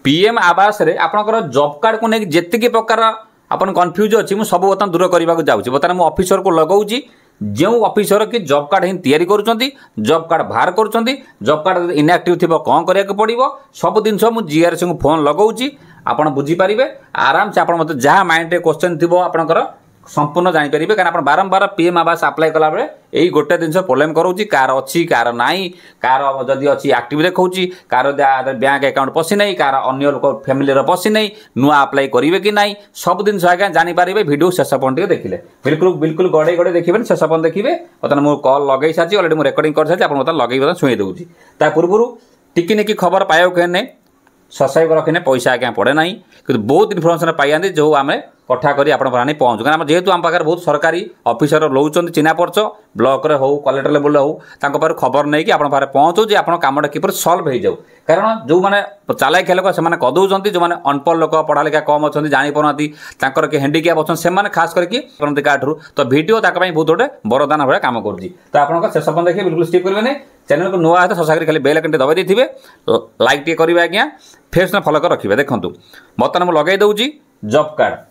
PM आवास रे आपनकर जॉब कार्ड को नहीं जेतिकी प्रकार आपन कन्फ्यूज अच्छी मुझे सब बर्तमान दूर करने जाऊँगी बर्तमान मुझे ऑफिसर को लगाऊँ जो ऑफिसर कि जॉब कार्ड हिं तैयारी करुँच जॉब कार्ड बाहर करुँच जॉब कार्ड इनएक्टिव थी कौन कराया पड़ो सब जिन मुझे जीआरएस को फोन लगाऊँ आपड़ बुझीपारे आराम से आप मत जहाँ माइंड क्वेश्चन थी आपंकर संपूर्ण जानीपारे कारण आप बारंबार पीएम आवास आप्लाय कला बेले यही गोटे जिन प्रोब्लेम करोची कार अच्छी कार नाई कार जदि अच्छी एक्टिव देखा कार बैंक अकाउंट पशि ना कार अन्य लोक फैमिली पशि ना नुआ आप्लाय करेंगे कि ना सब जिन आज्ञा जानीपारे भिडियो शेष पर्यटन देखिले बिल्कुल बिल्कुल गड़े गड़े देखिए शेष पर्यटन देखिए बर्तमान मुझे कल लगे सारी अलरेडी मुझे रेकर्डिंग कर सारी आप लगे शुई दूसरी ता पूर्व टिकी निकी खबर पाइबा कहने सब्सक्राइब रखने पैसा आज्ञा पड़े ना कि बहुत इनफर्मेशन पाई जो आम कठा कर पहुँचू कारण जेहेतु आम पाखे बहुत सरकारी ऑफिसर रोच चिन्हा परच ब्लॉक हो कलेक्टर लेवल हो खबर नहीं कि आप पहुँचू आप कमटा किपर सल्व हो जाऊ कारण जो मैंने चालाक लोक से कदौरान जो मैंने अनपढ़ लोक पढ़ा लिखा कम अच्छा जापर कि हैंडिक्याप अच्छा से खास करके तो भिडियो बहुत गोटे बरदान भाई कम कर आप शेष पर्यटन देखिए बिल्कुल स्किप करेंगे चैनल को नुआ है तो सब्सक्राइब खाली बेल आइकन दबाई देते लाइक टे करेंगे आज्ञा फेस ने फॉलो कर रखिए देखो बर्तमान मुझे लगे दूसरी जॉब कार्ड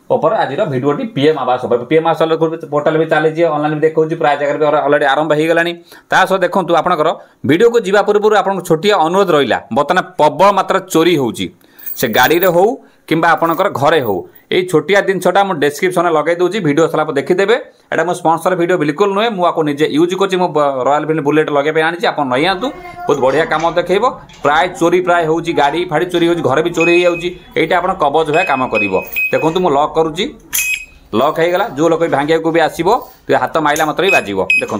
ऊपर आज भिडियोटी पीएम आवास पीएम आवास पोर्टाल भी चली ऑनलाइन भी देखा प्राय जगह अलरेडी आरंभ हो गलानी सह देखूँ आपंकर वीडियो को जीवा पूर्व आप छोटिया अनुरोध रहा बर्तमान प्रबल मात्रा चोरी होउची से गाड़ी रे हो कि आपंकर घरे हो ये छोटिया जिनसा मुझे डिस्क्रिप्शन लगे दूसरी वीडियो सारा देखीदे एटा मो स्पॉन्सर वीडियो बिल्कुल नुहे मुझे निजे यूज कर रॉयल एनफील्ड बुलेट लगे आनी आप नहीं आतु बहुत बढ़िया कम देखेब प्राय चोरी प्राय हो गाड़ी फाड़ी चोरी हो घर भी चोरी हो जाए आप कवच भाई कम कर देखो मुझे लॉक करुच्ची लॉक हो गला जो लोग भांगिया को भी आसो हाथ माइला मात्र ही बाजिब देखो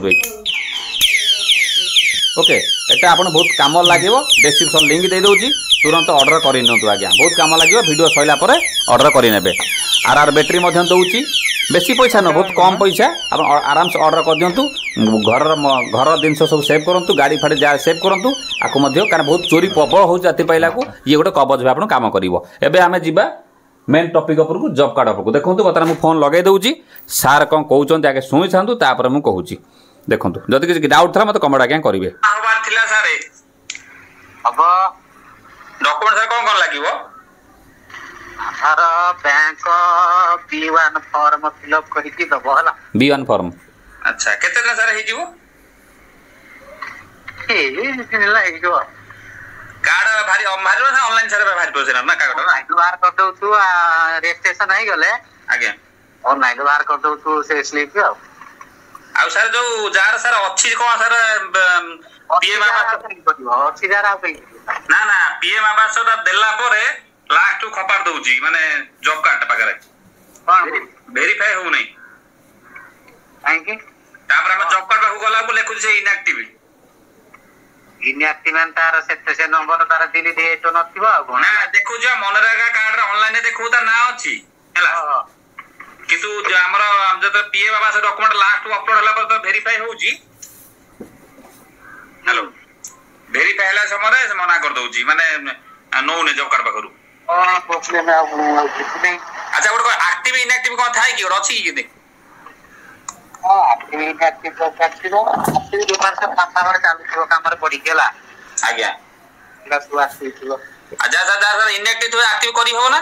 ओके एटा आपन बहुत काम लगे डिस्क्रिप्शन लिंक दे दूसरी तुरंत ऑर्डर करनी आज्ञा बहुत कम लगे वीडियो सैला ऑर्डर करेंगे आर बैटेरी दूसरी बेसी पैसा न बहुत कम पैसा आप आराम से ऑर्डर कर दिंतु घर जिनस सब सेव करूँ गाड़ी फाड़ी जहाँ सेव करूँ आपको कारण बहुत चोरी प्रबल हो जाती पाइला को ये गोटे कवच भाई आप कम कर आम जा मेन टॉपिक उपरको जॉब कार्ड उपरको देखो बर्तमान मुझे फोन लगे दूसरी सार कौन कहते आगे शुणी था मुझे कहूँ देखो जदि किसी डाउट था मतलब कमेंट आज्ञा करेंगे डॉक्यूमेंट सर कौन कौन लागिवो आधार बैंक B1 फॉर्म फिलअप करके दबो हला B1 फॉर्म अच्छा केते दिन सर हे जीवो निला हे जो कार्ड भारी मारिलो ना ऑनलाइन सर भारी प्रोसेस ना कागज ना बाहर कर दउ तू रजिस्ट्रेशन आइ गले आगे ऑनलाइन बाहर कर दउ तू से स्लिप आ सर जो जार सर अच्छी कोन सर पीएम आवास अच्छी जार आ ना ना पीएम आवास देला परे लास्ट खपार दउची माने जॉब कार्ड पाकरे कोन वेरीफाई हो नहीं काहे तापर हम जॉब कार्ड हो गला को लेखु से इनएक्टिव तार से नंबर तार दिली दे तो नथिबा ना देखु जे मनरेगा कार्ड रे ऑनलाइन देखु ता ना अछि हैला किंतु हमर हम जब पीएम आवास डॉक्यूमेंट लास्ट अपलोड होला पर तो वेरीफाई होउची हेलो वेरीफाई होला समय से मना कर दउची माने नो ने जॉब कार्ड पाखरु प्रॉब्लम है अच्छा गोटे एक्टिव इनएक्टिव कोन थाई कि अछि कि देख एक्टिव इनएक्टिव तो एक्टिव दुकान से काम चालू काम रे पड़ी गेला आज्ञा एला सुआस थी अच्छा सर इनएक्टिव तो एक्टिव करी हो ना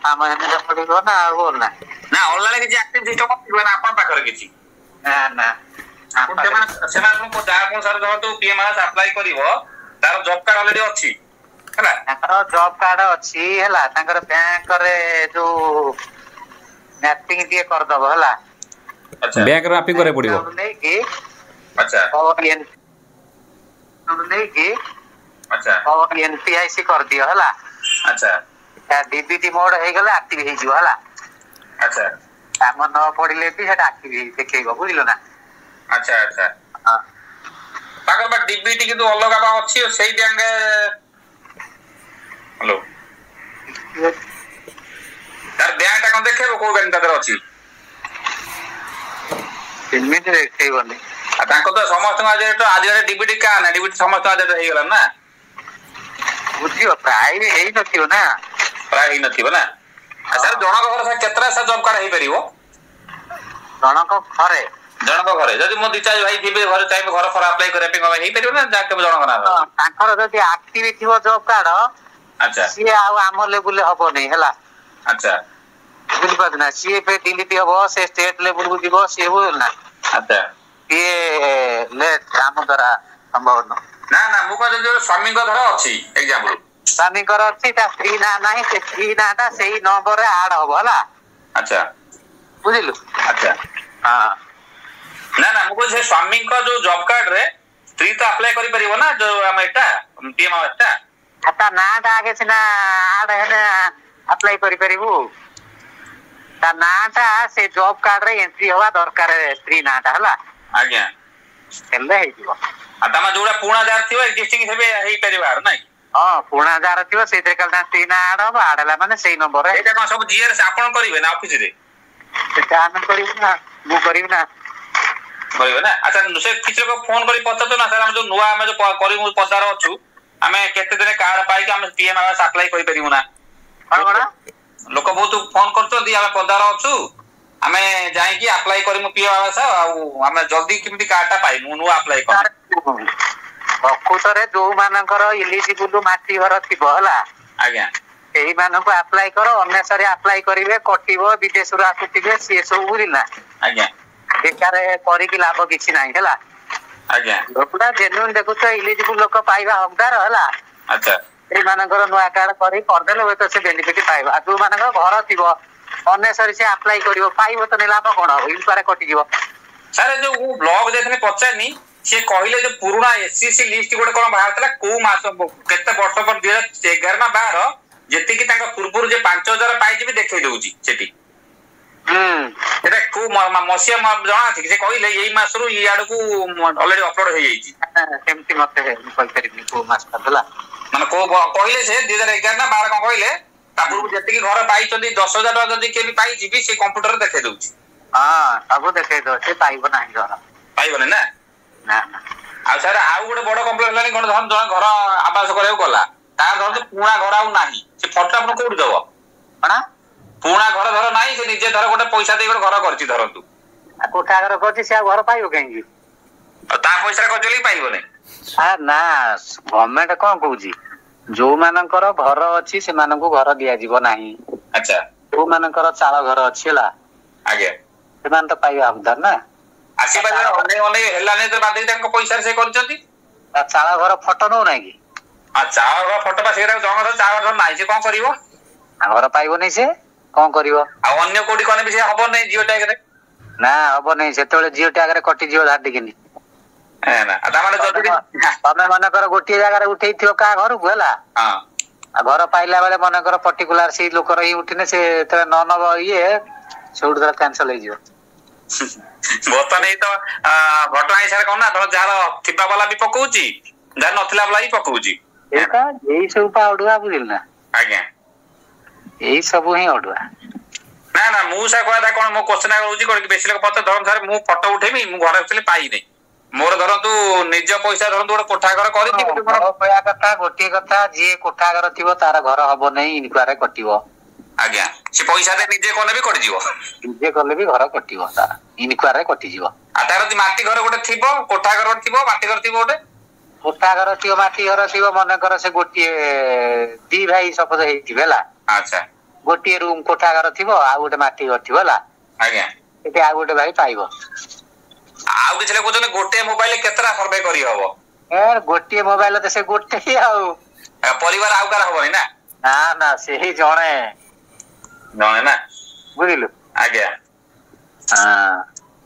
काम एने पड़ी हो ना बोल ना ना ऑनलाइन के एक्टिव सिस्टम थिबा ना अपन पाखर किछि ना आपण सेना को जा को सर जो पीएम आवास अप्लाई करिवो तार जॉब कार्ड ऑलरेडी अछि हला तार जॉब कार्ड अछि हला ताकर बैंक रे जो मैपिंग दिए कर दबो हला अच्छा बैंक रे मैपिंग करे पड़िबो नहीं कि अच्छा और एन नहीं कि अच्छा और एनपीआईसी कर दियो हला अच्छा डीबीटी मोड हे गले एक्टिव हे जो हला अच्छा काम न पड़िले भी सेटा एक्टिव हे देखेबो बुझिलो ना अच्छा अच्छा हां ताकर बा डीबीटी के तो अलग बा अछि सेही बैंक हेलो तार बैंक ता कोन देखेबो को बैंक तार अछि पेमेंट देखेबो नै आ ताको तो समस्त आज डीबीटी का ना डीबीटी समस्त आज हे गेला ना बुझियो प्राय हे नथियो ना प्राय हे नथिबो ना सर जणक घर से केतरा सा जॉब कार्ड हे परिबो जणक घरे ଜଣଙ୍କ ଘରେ ଯଦି ମୋ 2-4 ଭାଇ ଥିବେ ଘରେ ଚାହିଁବେ ଘର ଫର ଆପ୍ଲାଏ କରିବା ପାଇଁ ହେଇପାରିବ ନା ଯାହା କେବେ ଜଣଙ୍କ ନାଁ ତାଙ୍କର ଯଦି ଆକ୍ଟିଭ ଥିବ ଜବ୍ କାର୍ଡ ଆଚ୍ଛା ସିଏ ଆଉ ଆମ ଲେବୁଲରେ ହବନି ହେଲା ଆଚ୍ଛା ବୁଝିପାରୁଛ ନା ସିଏ ଡିଲିଟ ହବ ସେ ଷ୍ଟେଟ ଲେବୁଲ କୁ ଯିବ ସିଏ ବୁଝିଲ ନା ଆଚ୍ଛା ସିଏ ଲେଟ୍ ଆମ ଦ୍ୱାରା ସମ୍ଭବ ନୁହଁ। ନା ନା ମୁଁ କହିଲି ଯୋଉ ସ୍ୱାମୀଙ୍କ ଧର ଅଛି ଏକ୍ସାମ୍ପଲ ସ୍ୱାମୀଙ୍କର ଅଛି ତା ସ୍ତ୍ରୀ ନାଁ ନାହିଁ ସେ ସ୍ତ୍ରୀ ନାଁ ଟା ସେଇ ନମ୍ବରରେ ଆଡ ହବ ହେଲା ଆଚ୍ଛା ବୁଝିଲୁ ଆଚ୍ଛା ହଁ ନା ନା ମୁଁ କହୁଛି ସ୍ୱାମୀଙ୍କ ଯୋଉ ଜବ କାର୍ଡ ରେ ସ୍ତ୍ରୀ ତ ଆପ୍ଲାଏ କରିପାରିବ ନା ଯୋଉ ଆମ ଏଟା ପିଏମ ଆବାସ ଟା ତା ନାଁ ଟା ଆଗେ ସିନା ଆଡ ହେଲେ ଆପ୍ଲାଏ କରିପାରିବୁ ତା ନାଁ ଟା ସେ ଜବ କାର୍ଡ ରେ ଏଣ୍ଟ୍ରି ହବା ଦରକାର ସ୍ତ୍ରୀ ନାଁ ଟା ହେଲା ଆଜ୍ଞା ହେଲେ ହେଇଯିବ ଆଉ ତମ ଯୋଉଟା ପୁରୁଣା ଯାହାର ଥିବ ଏକ୍ଜିଷ୍ଟିଂ ସେବେ ହେଇପାରିବ ଆର ନାଇଁ ହଁ ପୁରୁଣା ଯାହାର ଥିବ ସେଇଥିରେ କାଲି ତା ସ୍ତ୍ରୀ ନାଁ ଆଡ ହବ ଆଡ ହେଲା ମାନେ ସେଇ ନମ୍ବରରେ ଏଇଟା କଣ ସବୁ ଜିଆରଏସ୍ ଆପଣ କରିବେ ନା ଅଫିସ ରେ ସେଟା ଆମେ କରିବୁ ନା ମୁଁ କରିବି ନା କରିବେ ନା ଆଚ୍ଛା ସେ କିଛି ଲୋକ ଫୋନ କରି ପଚାରୁଛୁ ନା ସାର୍ ଆମେ ଯୋଉ ନୂଆ ଆମେ ଯୋଉ କରିବୁ ପଦାର ଅଛୁ ଆମେ କେତେ ଦିନ କାର୍ଡ ପାଇକି ଆମେ ପିଏମ ଆବାସ ଆପ୍ଲାଏ କରିପାରିବୁ ନା କଣ ଲୋକ ବହୁତ ଫୋନ କରୁଛନ୍ତି ଆମେ ପଦାର ଅଛୁ ଆମେ ଯାଇକି ଆପ୍ଲାଏ କରିମୁ ପିଏମ ଆବାସ ଆଉ ଆମେ ଜଲ୍ଦି କେମିତି କାର୍ଡ ଟା ପାଇମୁ ନୂଆ ଆପ୍ଲାଏ କରିମୁ ପ୍ରକୃତରେ ଯୋଉମାନଙ୍କର ଇଲିଜିବୁଲ ମାଟି ଘର ଥିବ ହେଲା ଆଜ୍ଞା ସେଇମାନଙ୍କୁ ଆପ୍ଲାଏ କର ଅନ୍ୟସରେ ଆପ୍ଲାଏ କରିବେ କଟିବ ବିଦେଶରୁ ଆସୁଥିବେ ସିଏ ସବୁ ବୁଝିଲା ଆଜ୍ଞା ବେକାର କରିକି ଲାଭ କିଛି ନାହିଁ ହେଲା ଆଜ୍ଞା ଲୋକଟା ଜେନୁଇନ ଦେଖୁଛ ଇଲିଜିବୁଲ ଲୋକ ପାଇବା ହକଦାର ହେଲା ଆଚ୍ଛା ସେଇମାନଙ୍କର ନୂଆ କାର୍ଡ କରି କରିଦେଲେ ହୁଏତ ସେ ବେନିଫିଟ ପାଇବ ଆଉ ଯୋଉମାନଙ୍କର ଘର ଥିବ ଅନ୍ୟସରେ ସେ ଆପ୍ଲାଏ କରିବ ପାଇବ ତ ଲାଭ କଣ ହବ ଇନକ୍ୱାରି କଟିଯିବ ସାର୍ ଯୋଉ ମୁଁ ବ୍ଲଗ ଯାଇଥିଲି ପଚାରିନି ସେ କହିଲେ ଯୋଉ ପୁରୁଣା ଏସସିସି ଲିଷ୍ଟ ଗୋଟେ କଣ ବାହାରିଥିଲା କୋଉ ମାସ କେତେ ବର୍ଷ ପରେ 2011 ନା 12 ଯେତିକି ତାଙ୍କ ପୂର୍ବରୁ ଯେ 5,000 ପାଇଛି ବି ଦେଖେଇ ଦଉଛି ସେଠି ସେଟା କୋଉ ମସିହା ଜଣା ଅଛି ସେ କହିଲେ ଏଇ ମାସରୁ ଏଇ ଆଡକୁ ଅଲରେଡି ଅପଲୋଡ ହେଇଯାଇଛି ସେମିତି ମତେ କହିପାରିବିନି କୋଉ ମାସ ହେଲା ମାନେ କୋଉ କହିଲେ ସେ 2011 ନା 12 କଣ କହିଲେ ତା ପୂର୍ବରୁ ଯେତିକି ଘର ପାଇଛନ୍ତି 10,000 ଟଙ୍କା ଯଦି କିଏ ବି ପାଇଛି ବି ସେ କମ୍ପ୍ୟୁଟରରେ ଦେଖେଇ ଦଉଛି ହଁ ସବୁ ଦେଖେଇ ଦଉ ସେ ପାଇବ ନାହିଁ ଘର ପାଇବନି ନା ନା ଆଉ ସାର୍ ଆଉ ଗୋଟେ ବଡ କମ୍ପ୍ଲେନ ହେଲାଣି କଣ ଧର ଜଣେ ଘର ଆବାସ କରିବାକୁ ଗଲା ତାର ଧରନ୍ତୁ ପୁରୁଣା ଘର ଆଉ ନାହିଁ ସେ ଫଟୋ ଆପଣ କୋଉଠି ଦବ କଣ ପୁରୁଣା ଘର ଧର ନାହିଁ ସେ ନିଜେ ଧର ଗୋଟେ ପଇସା ଦେଇ ଗୋଟେ ଘର କରିଛି ଧରନ୍ତୁ କୋଠା ଘର କରିଛି ସେ ଆଉ ଘର ପାଇବ କାହିଁକି ଆଉ ତା ପଇସା କରିଦେଲେ ପାଇବନି ନା ଗଭର୍ଣ୍ଣମେଣ୍ଟ କଣ କହୁଛି ଯୋଉମାନଙ୍କର ଘର ଅଛି ସେମାନଙ୍କୁ ଘର ଦିଆଯିବ ନାହିଁ ଆଚ୍ଛା ଯୋଉମାନଙ୍କର ଚାଳ ଘର ଅଛି ହେଲା ଆଜ୍ଞା ସେମାନେ ତ ପାଇବା ହକଦାର ନା ଆସିପାରିବେ ଅନେକ ହେଲାନି ତ ବାଧ୍ୟ ତାଙ୍କ ପଇସାରେ ସେ କରିଛନ୍ତି ତା ଚାଳ ଘର ଫଟୋ ନଉନାହିଁ କି ଆଉ ଚାଳ ଘର ଫଟୋ ବା ସେଇଟା ଜଣଙ୍କର ଚାଳ ଘର ନାହିଁ ସେ କଣ କରିବ ଘର ପାଇବନି ସେ କଣ କରିବ ଆଉ ଅନ୍ୟ କୋଉଠି କଲେ ବି ସେ ହବ ନାହିଁ ଜିଓ ଟ୍ୟାଗରେ ନା ହବନି ସେତେବେଳେ ଜିଓ ଟ୍ୟାଗରେ କଟିଯିବ ଧାଡିକିନି ତମେ ମନେକର ଗୋଟିଏ ଜାଗାରେ ଉଠେଇଥିବ କାହା ଘରକୁ ହେଲା ଆଉ ଘର ପାଇଲା ବେଳେ ମନେକର ପର୍ଟିକୁଲାର ସେଇ ଲୋକର ହିଁ ଉଠିନେ ସେ ଯେତେବେଳେ ନ ନବ ଇଏ ସେଉଠୁ ତାର କ୍ୟାନସଲ ହେଇଯିବ ବର୍ତ୍ତମାନ ଏଇ ତ ଘଟଣା ହିସାବରେ କଣ ନା ଧର ଯାହାର ଥିବା ବାଲା ବି ପକଉଛି ଯାହାର ନଥିଲା ବାଲା ବି ପକଉଛି ଏଇ ସବୁ ପା ଅଡୁଆ ବୁଝିଲ ନା ଆଜ୍ଞା ଏଇ ସବୁ ହିଁ ଅଡୁଆ ନା ନା ମୁଁ ସେ କହିବା କଣ ମୋ କ୍ୱେଶ୍ଚନ ରହୁଛି କଣ ବେଶୀ ଲୋକ ପଚାର ଧରନ୍ତୁ ସାର୍ ମୁଁ ଫଟୋ ଉଠେଇବି ମୁଁ ଘରେ ଆସିଲେ ପାଇନି ମୋର ଧରନ୍ତୁ ନିଜ ପଇସା ଧରନ୍ତୁ ଗୋଟେ କୋଠା ଘର କରିଛି କହିବା କଥା ଗୋଟିଏ କଥା ଯିଏ କୋଠା ଘର ଥିବ ତାର ଘର ହବ ନାହିଁ ଇନକ୍ୱାରି କଟିବ ଆଜ୍ଞା ସେ ପଇସା ନିଜେ କଲେ ବି କଟିଯିବ ନିଜେ କଲେ ବି ଘର କଟିବ ତାର ଇନକ୍ୱାରି କଟିଯିବ ଆଉ ତାର ଯଦି ମାଟି ଘର ଗୋଟେ ଥିବ କୋଠା ଘର ଥିବ ମାଟି ଘର ଥିବ ଗୋଟେ କୋଠା ଘର ଥିବ ମାଟି ଘର ଥିବ ମନେକର ସେ ଗୋଟିଏ 2 ଭାଇ ସପୋଜ ହେଇଥିବେ ହେଲା ଆଚ୍ଛା ଗୋଟିଏ ରୁମ କୋଠା ଘର ଥିବ ଆଉ ଗୋଟେ ମାଟି ଘର ଥିବ ହେଲା ଆଜ୍ଞା ସେଠି ଆଉ ଗୋଟେ ଭାଇ ପାଇବ ଆଉ କିଛି ଲୋକ କହୁଛନ୍ତି ଗୋଟେ ମୋବାଇଲ କେତେଟା ସର୍ଭେ କରିହବ ଗୋଟିଏ ମୋବାଇଲ ତ ସେ ଗୋଟେ ଆଉ ପରିବାର ଆଉ କାହାର ହବନି ନା ନା ସେଇ ଜଣେ ନା ବୁଝିଲୁ ଆଜ୍ଞା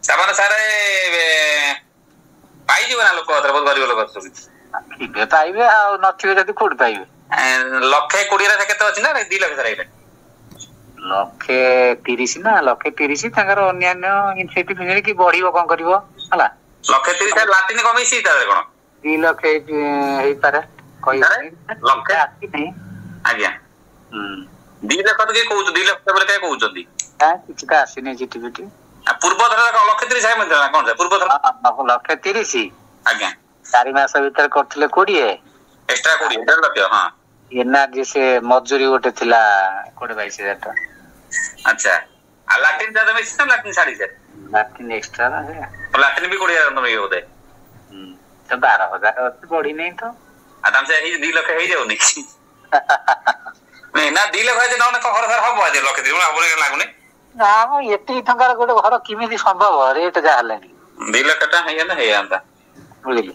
ତାମାନେ ସାର୍ ପାଇଯିବ ନା ଲୋକ ବହୁତ ଗରିବ ଲୋକ ଥିବେ ପାଇବେ ଆଉ ନଥିବେ ଯଦି କୋଉଠି ପାଇବେ 1,20,000 କେତେ ଅଛି ନା 2 ଲକ୍ଷ ସାର୍ 1,30,000 ନା 1,30,000 ତାଙ୍କର ଅନ୍ୟାନ୍ୟ ଇନସେଟିଭ କି ବଢିବ କଣ କରିବ ହେଲା 1,30,000 ଲାଟିନ କମେଇଛି ତାହେଲେ କଣ 2 ଲକ୍ଷ ହେଇପାରେ ଲକ୍ଷେ ଆସିନି ଆଜ୍ଞା 2 ଲକ୍ଷ ତ କିଏ କହୁଛନ୍ତି 2 ଲକ୍ଷ ବୋଲି କାହିଁ କହୁଛନ୍ତି କିଛି ତ ଆସିନି ଚିଠି ପିଠି ପୂର୍ବ ଥର 1,30,000 ମିଳିଥିଲା ନା କଣ ପୂର୍ବ ଥର 1,30,000 ଆଜ୍ଞା 4 ମାସ ଭିତରେ କରିଥିଲେ 20 ଏକ୍ସଟ୍ରା 20 1.5 ଲକ୍ଷ ହଁ ଏନଆରଜି ସେ ମଜୁରୀ ଗୋଟେ ଥିଲା 22,000 ଟଙ୍କା ଆଚ୍ଛା ଆଉ ଲାଟିନ ଚାର୍ଜ ମିଶି ନା ଲାଟିନ ଛାଡି ସାର୍ ଲାଟିନ ଏକ୍ସଟ୍ରା ନା लाट्रिन भी 20,000 मिले बोधे 12,000 बढ़ी नहीं तो आराम से 2 लाख हो जाउनी नहीं ना 2 लाख है ना घर घर हम बाजे लाख दिनु अब लागुनी ना मो एती टंकार गोटे घर किमिति संभव रेट जा हलानी 2 लाख टका है ना हे आंता बुझिली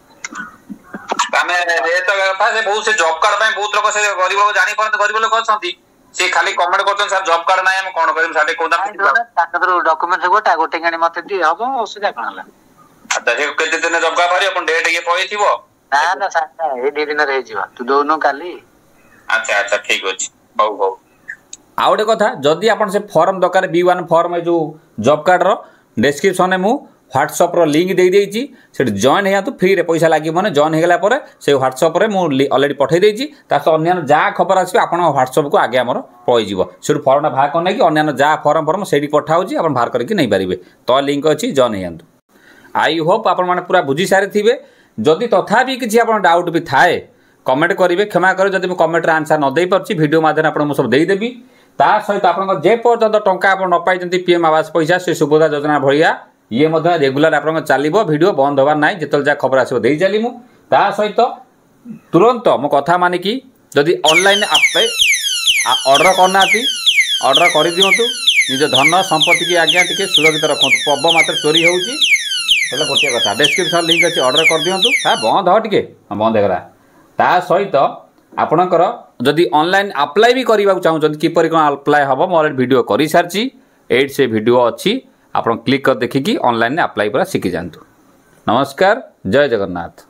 तमे ए तो कथा से बहुत से जॉब कार्ड में बहुत लोग से गरीब लोग जानी पर गरीब लोग अछंती से खाली कमेंट करछन सर जॉब कार्ड नाही हम कोन करिम साडे कोदा ताकर डॉक्यूमेंट गोटे गानी मते दी हबो असुविधा कोन हला अच्छा हे केते दिन जॉब कार्ड भरी अपन डेट ये पई थिबो ना ना सर ए 2 दिन रे जीवा तू दोनो काली अच्छा अच्छा ठीक अछि बहु बहु आ गोटे कथा जदि आपन से फॉर्म दरकार B1 फॉर्म जो जॉब कार्ड रो डिस्क्रिप्शन में मु व्हाट्सएप रो लिंक दे देइची से जॉइन हेया तो फ्री रे पैसा लागि माने जॉइन हेगला परे से व्हाट्सएप रे मु ऑलरेडी पठै देइची तास अन्यान जा खबर आसी आपन व्हाट्सएप को आगे हमर पई जीवो से फॉर्म भाग करने कि अन्यान जा फॉर्म सेडी पठाउची आपन बाहर करके नै पारिबे तो लिंक अछि जॉइन हेयंतु आई होप आपन माने पूरा बुझी सारी थिबे जदि तथापि किछि आपन डाउट भी थाए कमेंट करिवे क्षमा करिवे जदि मु कमेंट रे आंसर न देई परछि वीडियो माध्यम आपन मु सब देई देबी ता सहित आपन जे पर्यंत टंका आपन न पाइ जंती पीएम आवास पैसा से सुविधा योजना भलिया ये मध्य रेगुलर आपन चलिबो वीडियो बंद होबार नाही जेतल जा खबर आसीबो देई चलिमु ता सहित तुरंत मो कथा माने कि जदि ऑनलाइन आपे ऑर्डर करनाती ऑर्डर करि दियंतु निज धन संपत्ति की आज्ञा टिके सुरक्षित रखंतु पब मात्र चोरी होउची एला गोटे कथा डिस्क्रिप्शन लिंक अछि ऑर्डर कर दियंतु हां बंद हो टिके बंद हेगला ता सहित आपणकर जदि ऑनलाइन अप्लाई भी करबा चाहू किपरि कोन अप्लाई हबो मोर वीडियो करि सारची 8 से वीडियो अछि आपण क्लिक कर देखिकी ऑनलाइन अप्लाई पूरा सीखी जानतु। नमस्कार, जय जगन्नाथ।